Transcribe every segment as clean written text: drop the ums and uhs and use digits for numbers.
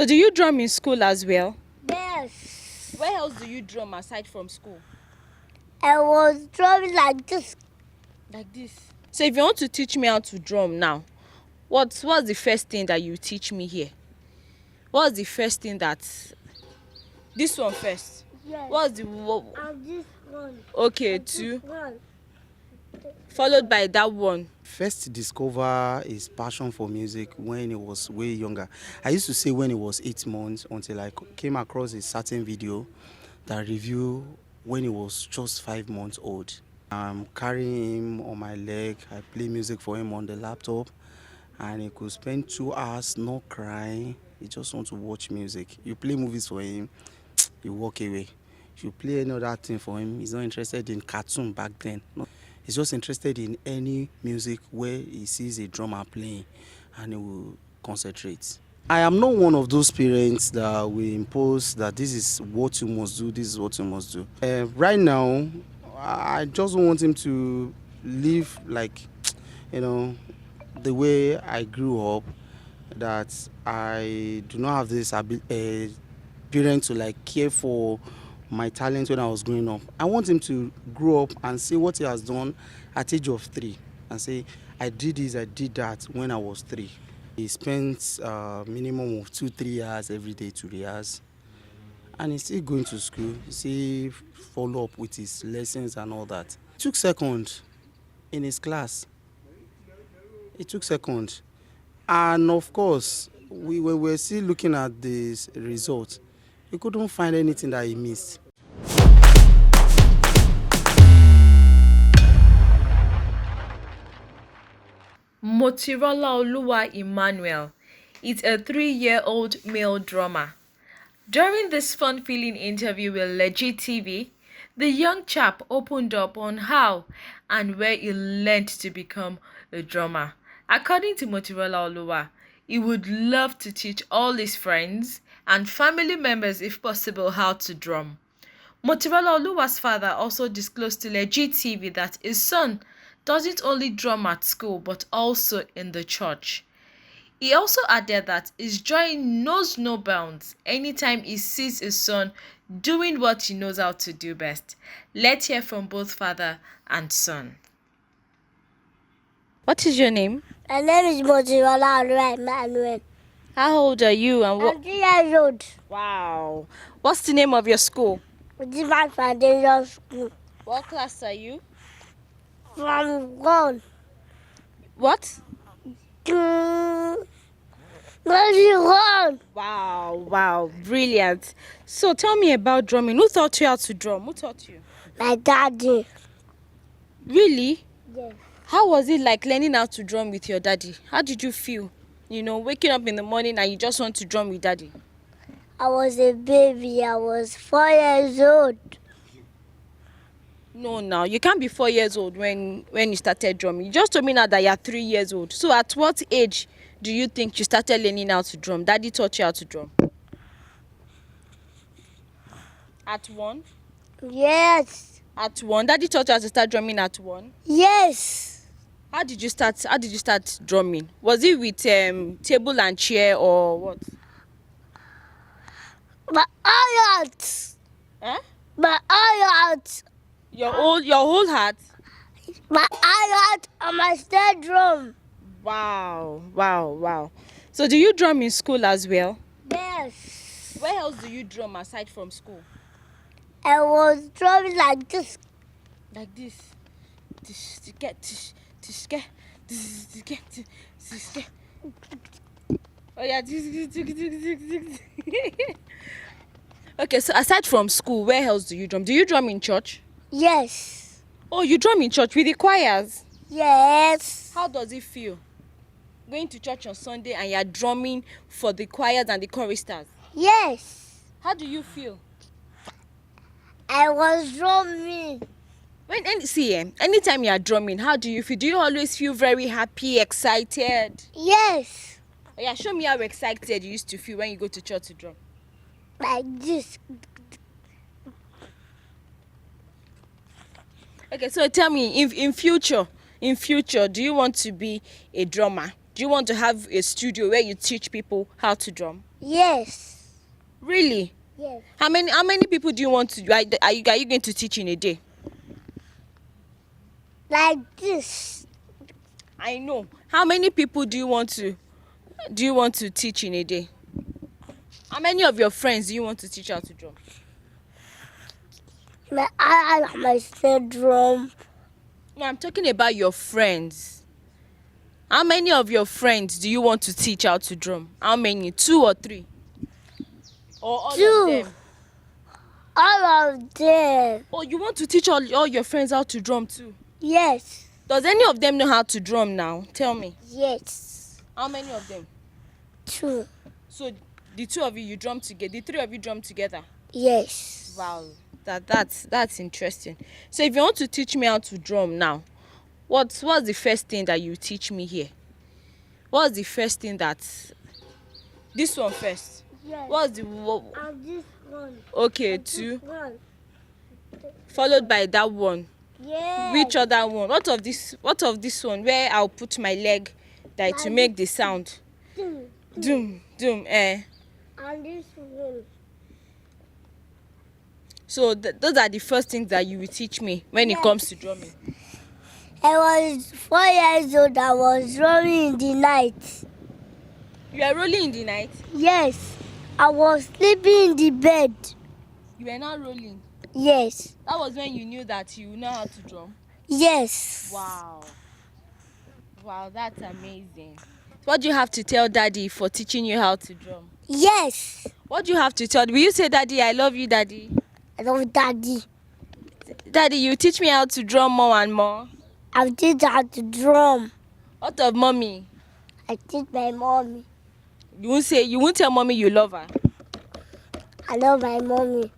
So do you drum in school as well? Yes. Where else do you drum aside from school? I was drumming like this. Like this. So if you want to teach me how to drum now, what's the first thing that you teach me here? What's the first thing that... This one first? Yes. What's the... And this one. Okay, And two. this one. Followed by that one. First discover his passion for music when he was way younger. I used to say when he was 8 months until I came across a certain video that reviewed when he was just 5 months old. I'm carrying him on my leg. I play music for him on the laptop, and he could spend 2 hours not crying. He just wants to watch music. You play movies for him, he walk away. If you play any other thing for him, he's not interested in cartoon back then. No. He's just interested in any music where he sees a drummer playing, and he will concentrate. I am not one of those parents that will impose that this is what you must do, this is what you must do. Right now, I just want him to live like, the way I grew up, that I do not have this parent to like care for my talent when I was growing up. I want him to grow up and see what he has done at age of 3 and say, I did this, I did that when I was 3. He spends minimum of 2-3 hours every day to rehearse, and he's still going to school. He still follow up with his lessons and all that. He took second in his class. He took second, and of course, we were still looking at this result. We couldn't find anything that he missed. Motirolaoluwa Emmanuel is a 3-year-old male drummer. During this fun-filling interview with legit.ng, the young chap opened up on how and where he learned to become a drummer. According to Motirolaoluwa, he would love to teach all his friends and family members, if possible, how to drum. Motirolaoluwa's father also disclosed to legit.ng that his son doesn't only drum at school but also in the church. He also added that his joy knows no bounds anytime he sees his son doing what he knows how to do best. Let's hear from both father and son. What is your name? My name is Motirolaoluwa Emmanuel. How old are you and what... I'm 3 years old. Wow. What's the name of your school? Rotimi Foundation School. What class are you? From 1 What? to 1. Wow, brilliant. So tell me about drumming. Who taught you how to drum? Who taught you? My daddy. Really? Yes. How was it like learning how to drum with your daddy? How did you feel? Waking up in the morning and you just want to drum with daddy. I was a baby. I was 4 years old. No, now you can't be 4 years old when you started drumming. You just told me now that you're 3 years old. So at what age do you think you started learning how to drum? Daddy taught you how to drum. At 1? Yes. At 1? Daddy taught you how to start drumming at 1? Yes. How did you start drumming? Was it with table and chair or what? My heart. Huh? My heart. Your whole heart? My heart on my snare drum. Wow. So do you drum in school as well? Yes. Where else do you drum aside from school? I was drumming like this. Like this. Oh yeah. Okay, so aside from school, where else do you drum? Do you drum in church? Yes. Oh, you drum in church with the choirs? Yes. How does it feel? Going to church on Sunday and you're drumming for the choirs and the choristers? Yes. How do you feel? I was drumming. Anytime you are drumming, how do you feel? Do you always feel very happy, excited? Yes. Oh yeah, show me how excited you used to feel when you go to church to drum. Like this. Okay, so tell me, in future, do you want to be a drummer? Do you want to have a studio where you teach people how to drum? Yes. Really? Yes. How many people do you want to are you going to teach in a day? Like this. I know. How many people do you want to teach in a day? How many of your friends do you want to teach how to drum? My snare drum. No, I'm talking about your friends. How many of your friends do you want to teach how to drum? How many? 2 or 3? Or all of 2. them? All of them. Oh, you want to teach all your friends how to drum too? Yes. Does any of them know how to drum now? Tell me. Yes. How many of them? 2. So the 2 of you drum together. The 3 of you drum together. Yes. Wow, that's interesting. So if you want to teach me how to drum now, what's the first thing that you teach me here? What's the first thing that this one first? Yes. What's the And this one. okay, And 2 this one. followed by that one? Yes. Which other one? What of this one where I'll put my leg that to make the sound? Two. Doom, doom, And this one. So those are the first things that you will teach me when it Yes. comes to drumming. I was 4 years old. I was drumming in the night. You are rolling in the night? Yes. I was sleeping in the bed. You were not rolling. Yes. That was when you knew that you know how to drum. Yes. Wow. Wow, that's amazing. What do you have to tell Daddy for teaching you how to drum? Yes. What do you have to tell? Will you say, Daddy, I love you, Daddy? I love Daddy. Daddy, you teach me how to drum more and more. I teach how to drum. What of Mommy? I teach my mommy. You won't tell Mommy you love her? I love my mommy.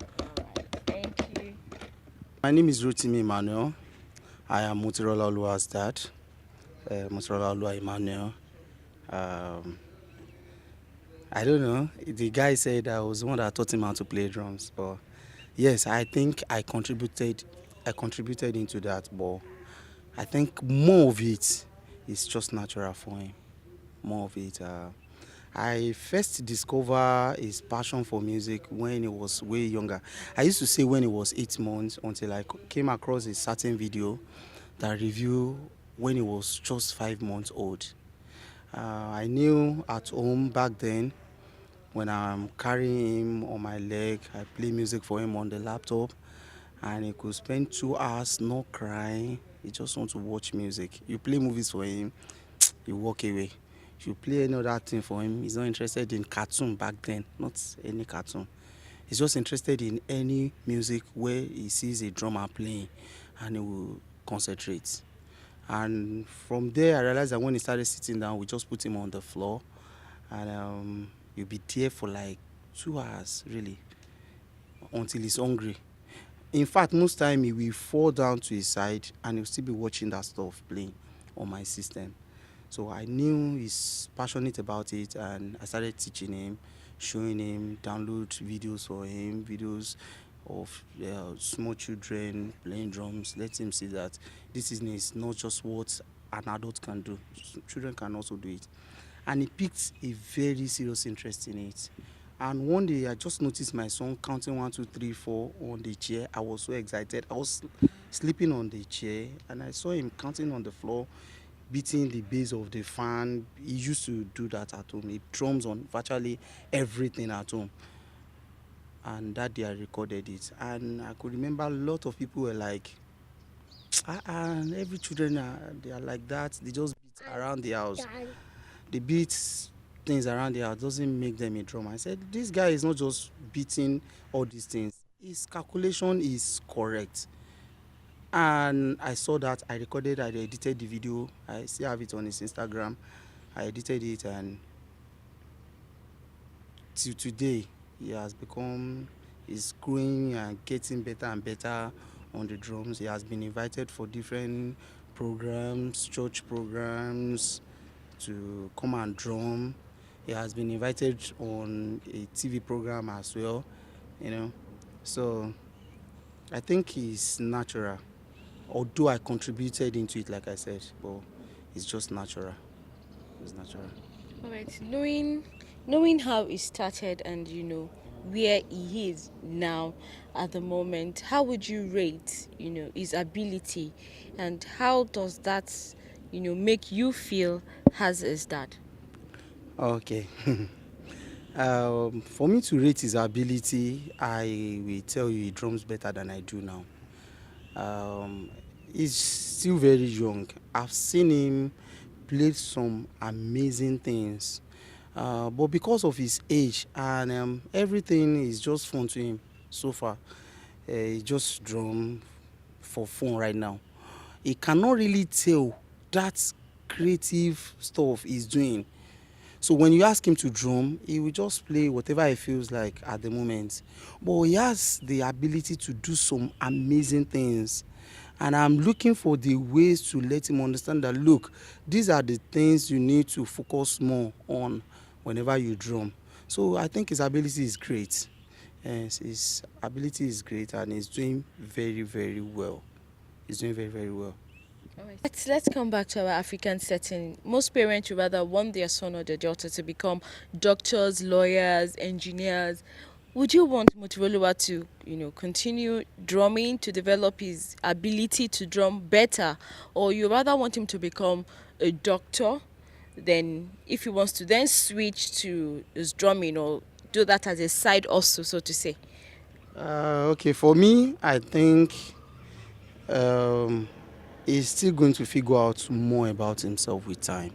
Thank you. My name is Rotimi Emmanuel. I am Motirolaoluwa's dad, Motirolaoluwa Emmanuel. I don't know. The guy said I was the one that taught him how to play drums, but yes, I think I contributed into that, but I think more of it is just natural for him. More of it. I first discovered his passion for music when he was way younger. I used to say when he was 8 months until I came across a certain video that reviewed when he was just 5 months old. I knew at home back then when I'm carrying him on my leg, I play music for him on the laptop, and he could spend 2 hours not crying. He just wants to watch music. You play movies for him, you walk away. If you play any other thing for him, he's not interested in cartoon back then, not any cartoon. He's just interested in any music where he sees a drummer playing and he will concentrate. And from there, I realized that when he started sitting down, we just put him on the floor and he'll be there for like 2 hours, really, until he's hungry. In fact, most time he will fall down to his side and he'll still be watching that stuff playing on my system. So I knew he's passionate about it, and I started teaching him, showing him, download videos for him, videos of small children playing drums. Let him see that this is not just what an adult can do. Children can also do it. And he picked a very serious interest in it. And one day I just noticed my son counting 1, 2, 3, 4 on the chair. I was so excited. I was sleeping on the chair and I saw him counting on the floor, beating the base of the fan. He used to do that at home. He drums on virtually everything at home. And that day I recorded it. And I could remember a lot of people were like, and every children they are like that. They just beat around the house. They beat things around the house, doesn't make them a drummer. I said, this guy is not just beating all these things. His calculation is correct. And I saw that, I recorded, I edited the video. I still have it on his Instagram. I edited it, and till today, he's growing and getting better and better on the drums. He has been invited for different programs, church programs, to come and drum. He has been invited on a TV program as well, you know. So I think it's natural. Although I contributed into it, like I said, but it's just natural. It's natural. All right, knowing how it started and where he is now at the moment, how would you rate his ability, and how does that make you feel as his dad? Okay. For me to rate his ability, I will tell you he drums better than I do now. Um, he's still very young. I've seen him play some amazing things, but because of his age and everything is just fun to him so far. He just drum for fun right now. He cannot really tell that creative stuff he's doing. So when you ask him to drum, he will just play whatever he feels like at the moment. But he has the ability to do some amazing things. And I'm looking for the ways to let him understand that, look, these are the things you need to focus more on whenever you drum. So I think his ability is great. Yes, his ability is great and he's doing very, very well. He's doing very, very well. All right. Let's come back to our African setting. Most parents would rather want their son or their daughter to become doctors, lawyers, engineers. Would you want Motirolaoluwa to, continue drumming to develop his ability to drum better, or you rather want him to become a doctor? Then, if he wants to then switch to his drumming or do that as a side also, so to say. Okay, for me, I think um, he's still going to figure out more about himself with time.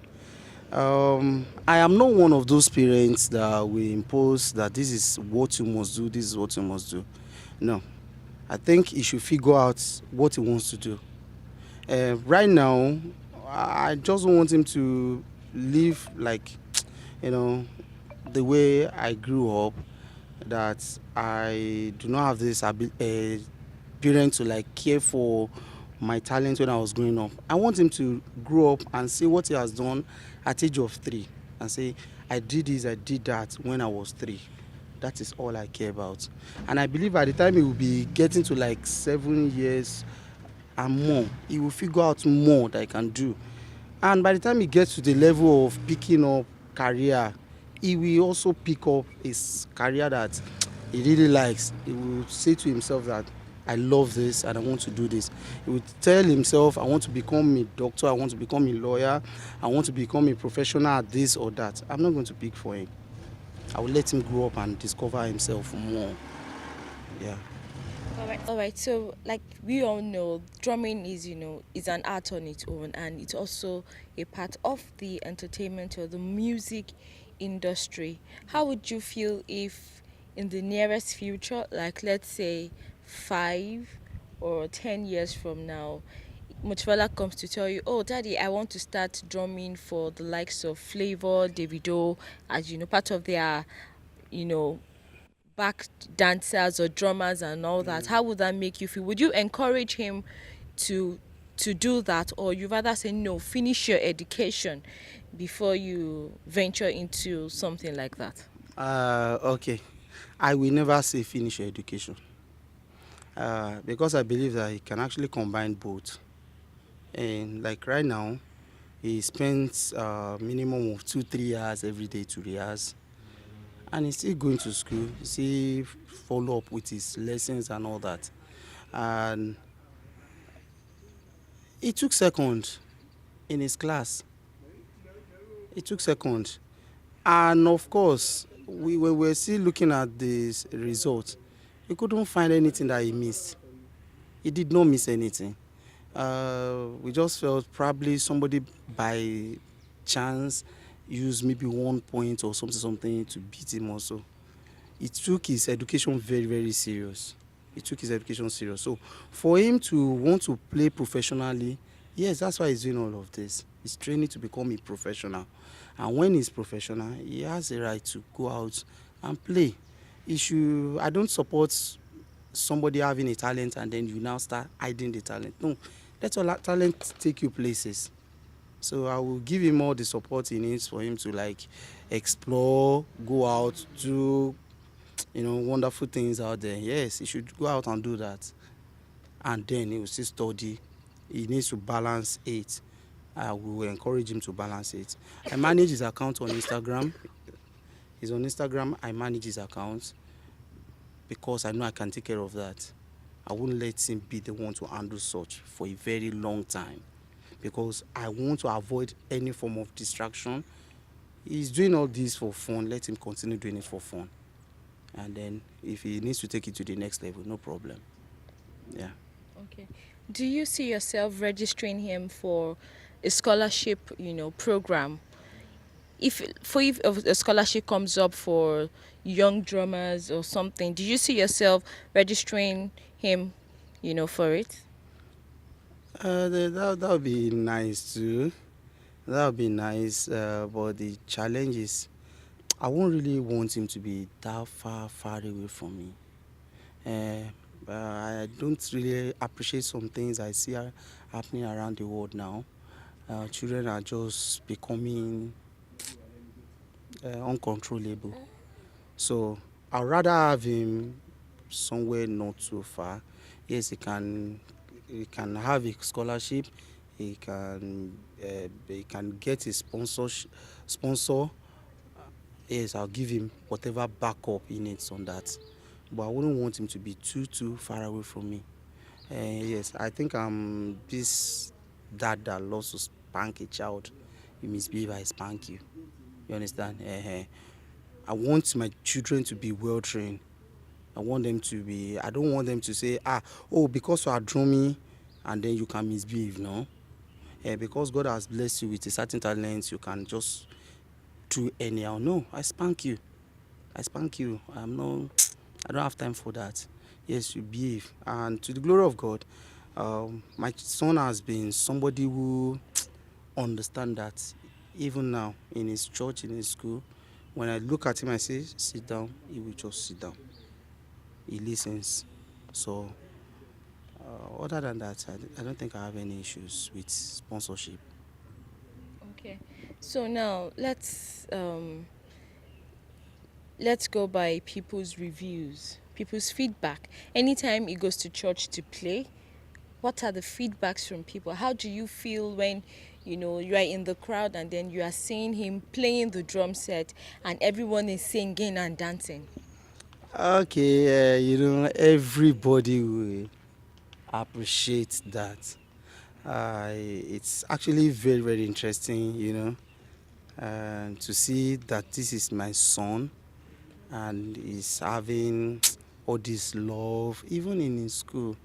I am not one of those parents that will impose that this is what you must do, this is what you must do. No, I think he should figure out what he wants to do. Right now, I just want him to live like, you know, the way I grew up, that I do not have this parent to like care for my talent when I was growing up. I want him to grow up and see what he has done at age of 3 and say, I did this, I did that when I was 3. That is all I care about. And I believe by the time he will be getting to like 7 years and more, he will figure out more that he can do. And by the time he gets to the level of picking up career, he will also pick up his career that he really likes. He will say to himself that I love this and I want to do this. He will tell himself, I want to become a doctor, I want to become a lawyer, I want to become a professional at this or that. I'm not going to pick for him. I will let him grow up and discover himself more. Yeah. All right. So, like we all know, drumming is is an art on its own, and it's also a part of the entertainment or the music industry. How would you feel if, in the nearest future, like let's say 5 or 10 years from now, Motivala comes to tell you, "Oh, Daddy, I want to start drumming for the likes of Flavor, Davido, as part of their, you know, back dancers or drummers and all that." How would that make you feel? Would you encourage him to do that, or you rather say no, finish your education before you venture into something like that? Okay. I will never say finish your education, because I believe that he can actually combine both. And like right now, he spends minimum of 2 3 hours every day to rehearse, and he's still going to school. He still follow up with his lessons and all that. And he took second in his class. He took second, and of course, when we were still looking at this result, he couldn't find anything that he missed. He did not miss anything. We just felt probably somebody by chance used maybe 1 point or something to beat him also. He took his education very, very serious. He took his education serious. So for him to want to play professionally, yes, that's why he's doing all of this. He's training to become a professional. And when he's professional, he has a right to go out and play. I don't support somebody having a talent and then you now start hiding the talent. No, let your talent take you places. So I will give him all the support he needs for him to like explore, go out, do wonderful things out there. Yes, he should go out and do that. And then he will still study. He needs to balance it. I will encourage him to balance it. I manage his account on Instagram. He's on Instagram. I manage his account because I know I can take care of that. I won't let him be the one to handle such for a very long time because I want to avoid any form of distraction. He's doing all this for fun. Let him continue doing it for fun. And then if he needs to take it to the next level, no problem. Yeah. Okay. Do you see yourself registering him for a scholarship, program? If a scholarship comes up for young drummers or something, do you see yourself registering him, for it? That would be nice too. That would be nice. But the challenge is, I won't really want him to be that far away from me. I don't really appreciate some things I see happening around the world now. Children are just becoming uncontrollable. So I'd rather have him somewhere not too far. Yes, he can have a scholarship. He can get a sponsor. Yes, I'll give him whatever backup he needs on that. But I wouldn't want him to be too far away from me. Yes, I think I'm this dad that loves to spank a child. You misbehave, I spank you. You understand? I want my children to be well trained. I don't want them to say, oh, because you are drumming and then you can misbehave. No. Because God has blessed you with a certain talent, you can just do anyhow. No, I spank you. I spank you. I don't have time for that. Yes, you behave. And to the glory of God, my son has been somebody who understand that even now in his church, in his school, when I look at him, I say, sit down, he will just sit down. He listens. So, other than that, I don't think I have any issues with sponsorship. Okay. So now let's go by people's reviews, people's feedback. Anytime he goes to church to play, what are the feedbacks from people? How do you feel when you are in the crowd and then you are seeing him playing the drum set and everyone is singing and dancing? Okay, everybody will appreciate that. It's actually very, very interesting, to see that this is my son and he's having all this love, even in his school.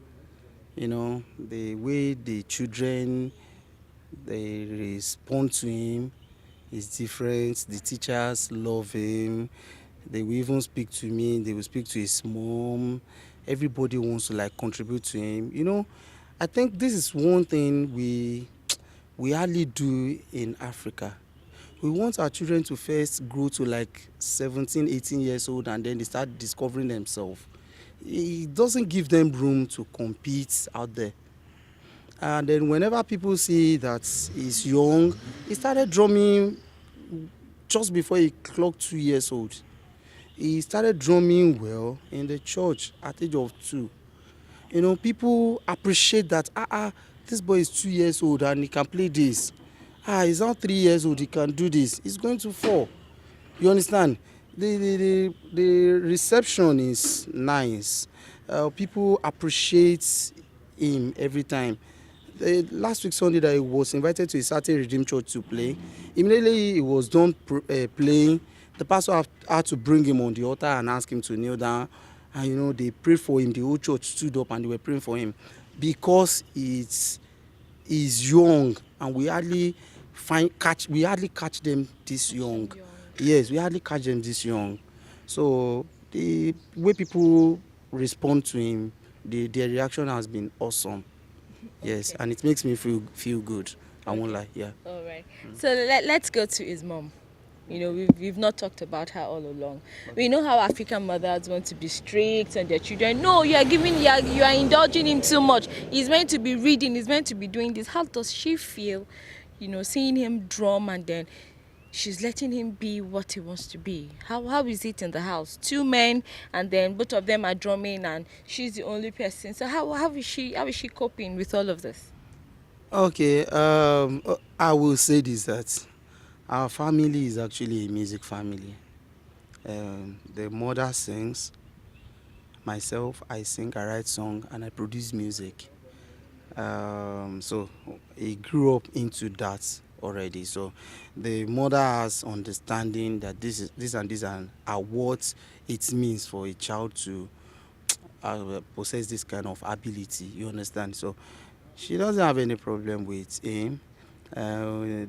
The way the children they respond to him is different. The teachers love him. They will even speak to me. They will speak to his mom. Everybody wants to contribute to him. I think this is one thing we hardly do in Africa. We want our children to first grow to 17, 18 years old and then they start discovering themselves. It doesn't give them room to compete out there. And then whenever people see that he's young, he started drumming just before he clocked 2 years old. He started drumming well in the church at the age of 2. People appreciate that, this boy is 2 years old and he can play this. He's now 3 years old, he can do this. He's going to 4. You understand? The reception is nice. People appreciate him every time. Last week Sunday that he was invited to a certain Redeemed church to play, immediately he was done playing, the pastor had to bring him on the altar and ask him to kneel down. And they prayed for him. The whole church stood up and they were praying for him because he's young and we hardly catch them this young. Yes, we hardly catch them this young. So the way people respond to him, their reaction has been awesome. Yes, Okay. and it makes me feel good. I won't lie. Yeah. All right. So let's go to his mom. We've not talked about her all along. We know how African mothers want to be strict on their children. No, you are indulging him too much. He's meant to be reading. He's meant to be doing this. How does she feel? Seeing him drum and then she's letting him be what he wants to be. How is it in the house? 2 men and then both of them are drumming and she's the only person. So how is she coping with all of this? Okay, I will say this that our family is actually a music family. The mother sings, myself, I sing, I write song, and I produce music. So he grew up into that already. So the mother has understanding that this and this and are what it means for a child to possess this kind of ability. You understand? So she doesn't have any problem with him. The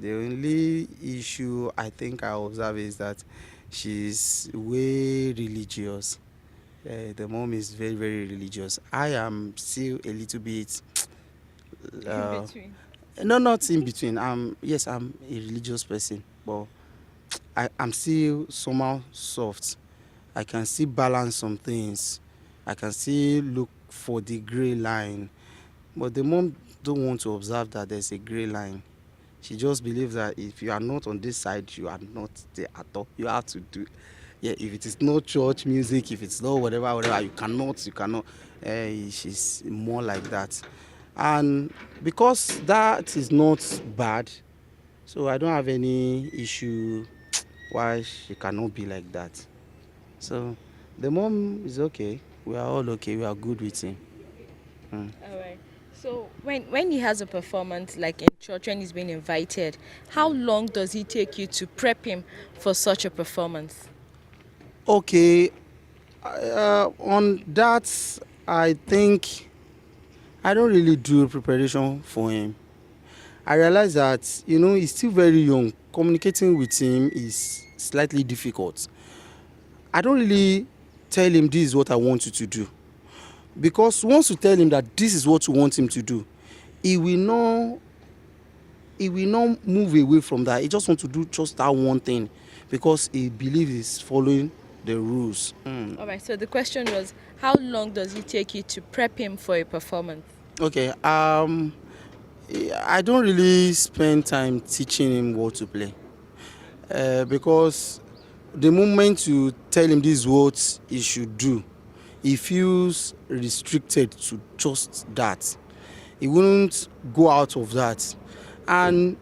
only issue I think I observe is that she's way religious. The mom is very, very religious. I am still a little bit, In uh, between. no, not in between. Yes, I'm a religious person, but I'm still somehow soft. I can still balance some things. I can still look for the gray line. But the mom don't want to observe that there's a gray line. She just believes that if you are not on this side, you are not there at all. You have to do, yeah, if it is not church music, if it's not whatever, whatever, you cannot. She's more like that. And because that is not bad, so I don't have any issue why she cannot be like that. So the mom is okay. We are all okay. We are good with him. Mm. All right. So when he has a performance like in church when he's being invited, how long does he take you to prep him for such a performance? Okay, on that, I think I don't really do preparation for him. I realize that, he's still very young. Communicating with him is slightly difficult. I don't really tell him this is what I want you to do. Because once you tell him that this is what you want him to do, he will not move away from that. He just wants to do just that one thing because he believes he's following the rules. All right. So the question was, how long does it take you to prep him for a performance? Okay. I don't really spend time teaching him what to play, because the moment you tell him this is what he should do, he feels restricted to just that. He wouldn't go out of that. And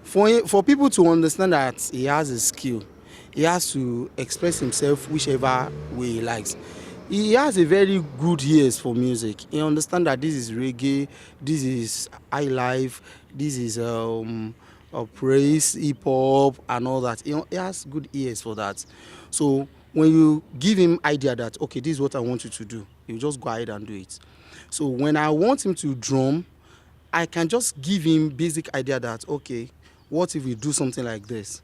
for people to understand that he has a skill, he has to express himself whichever way he likes. He has a very good ears for music. He understands that this is reggae, this is high life, this is praise, hip hop, and all that. He has good ears for that. So when you give him idea that okay, this is what I want you to do, he'll just go ahead and do it. So when I want him to drum, I can just give him basic idea that okay, what if we do something like this?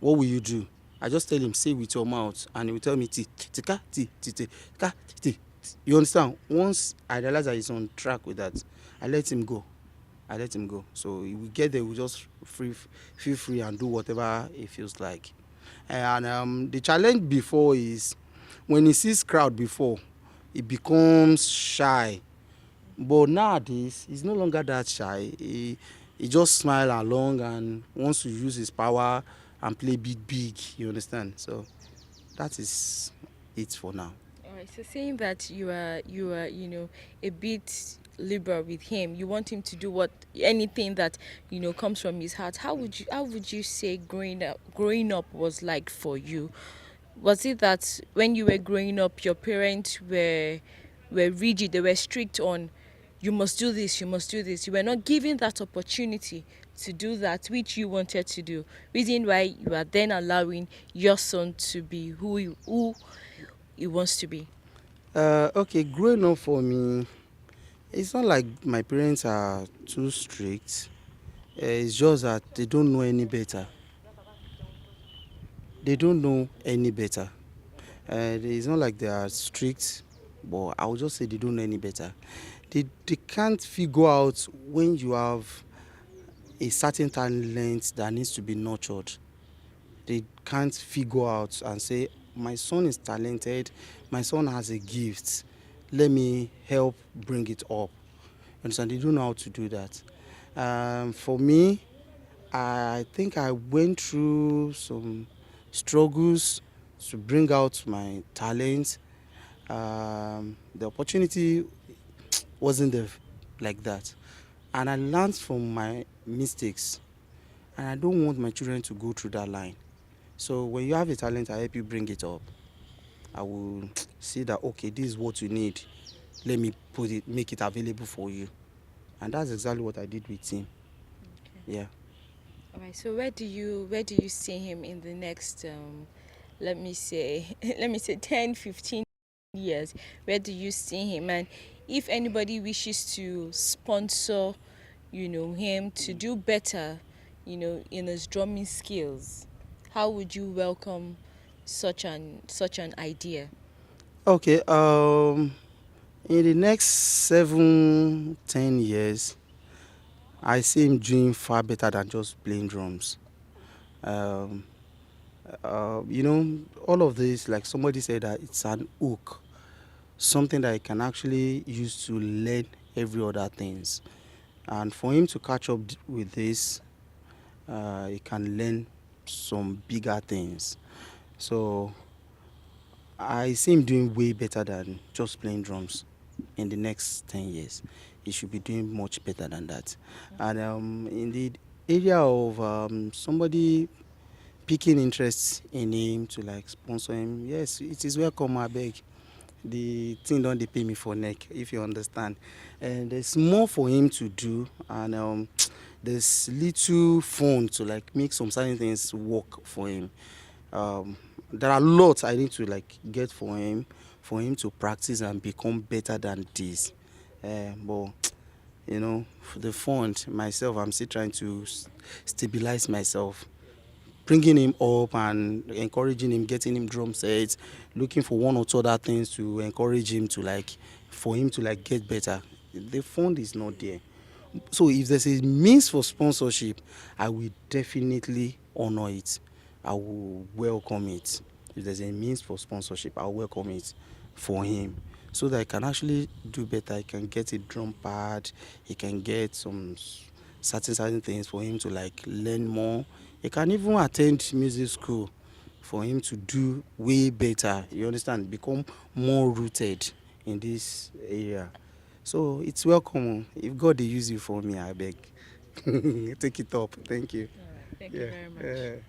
What will you do? I just tell him say with your mouth, and he will tell me ti tika ti ti ti ka ti ti. You understand? Once I realize that he's on track with that, I let him go. I let him go. So he will get there. We just feel free and do whatever he feels like. And the challenge before is when he sees crowd before, he becomes shy. But nowadays, he's no longer that shy. He just smile along and wants to use his power and play big, big. You understand? So that is it for now. All right. So saying that you are a bit liberal with him, you want him to do what anything that comes from his heart. How would you say growing up was like for you? Was it that when you were growing up, your parents were rigid, they were strict on you must do this, you must do this. You were not given that opportunity to do that which you wanted to do. Reason why you are then allowing your son to be who he wants to be. Okay, growing up for me, it's not like my parents are too strict. It's just that they don't know any better. They don't know any better. It's not like they are strict, but I would just say they don't know any better. They can't figure out when you have a certain talent that needs to be nurtured. They can't figure out and say, my son is talented, my son has a gift, let me help bring it up. Understand? They don't know how to do that. For me, I think I went through some struggles to bring out my talent. The opportunity wasn't there like that. and I learned from my mistakes, and I don't want my children to go through that line. So when you have a talent, I help you bring it up. I will see that, okay, this is what you need. Let me make it available for you. And that's exactly what I did with him. Okay. Yeah. All right. So where do you see him in the next let me say let me say 10, 15 years? Where do you see him? And if anybody wishes to sponsor, him to do better, in his drumming skills, how would you welcome such an idea? Okay. In the next 7, 10 years, I see him doing far better than just playing drums. Um, all of this, like somebody said, that it's an hook, something that I can actually use to learn every other things. And for him to catch up with this, he can learn some bigger things. So I see him doing way better than just playing drums in the next 10 years. He should be doing much better than that. And in the area of somebody picking interest in him to like sponsor him, yes, it is welcome, I beg. The thing don't they pay me for neck, if you understand. And there's more for him to do, and there's little fun to like make some certain things work for him. Um, there are lots I need to like get for him to practice and become better than this. But for the fund myself, I'm still trying to stabilize myself, bringing him up and encouraging him, getting him drum sets, looking for one or two other things to encourage him to like, for him to like get better. The fund is not there. So if there's a means for sponsorship, I will definitely honor it. I will welcome it. If there's a means for sponsorship, I'll welcome it for him, so that I can actually do better. I can get a drum pad. He can get some certain things for him to like learn more. He can even attend music school for him to do way better. You understand? Become more rooted in this area. So it's welcome. If God dey use you for me, I beg. Take it up. Thank you. All right. Thank you Yeah. very much.